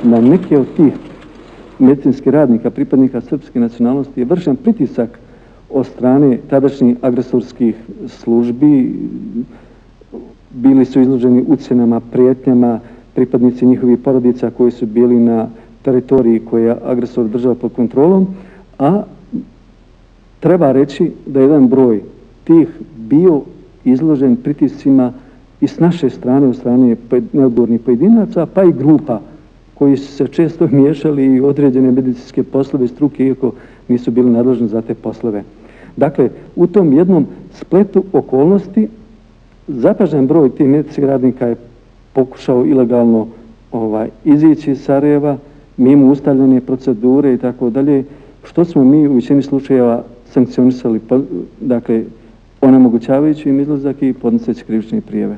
na neke od tih medicinskih radnika, pripadnika srpske nacionalnosti je vršen pritisak od strane tadašnjih agresorskih službi. Bili su izloženi ucjenama, prijetnjama, pripadnici njihovih porodica koji su bili na teritoriji koje je agresor držao pod kontrolom, a treba reći da je jedan broj tih bio izložen pritiscima i s naše strane, od strane neodgovornih pojedinaca, pa i grupa koji su se često miješali i određene medicinske poslove struke, iako nisu bili nadležni za te poslove. Dakle, u tom jednom spletu okolnosti zapažen broj tih medicinskih radnika je pokušao ilegalno izići iz Sarajeva, mimo ustaljene procedure i tako dalje, što smo mi u većini slučajeva sankcionisali, dakle, onemogućavajući im izlazak i podnoseći krivične prijave.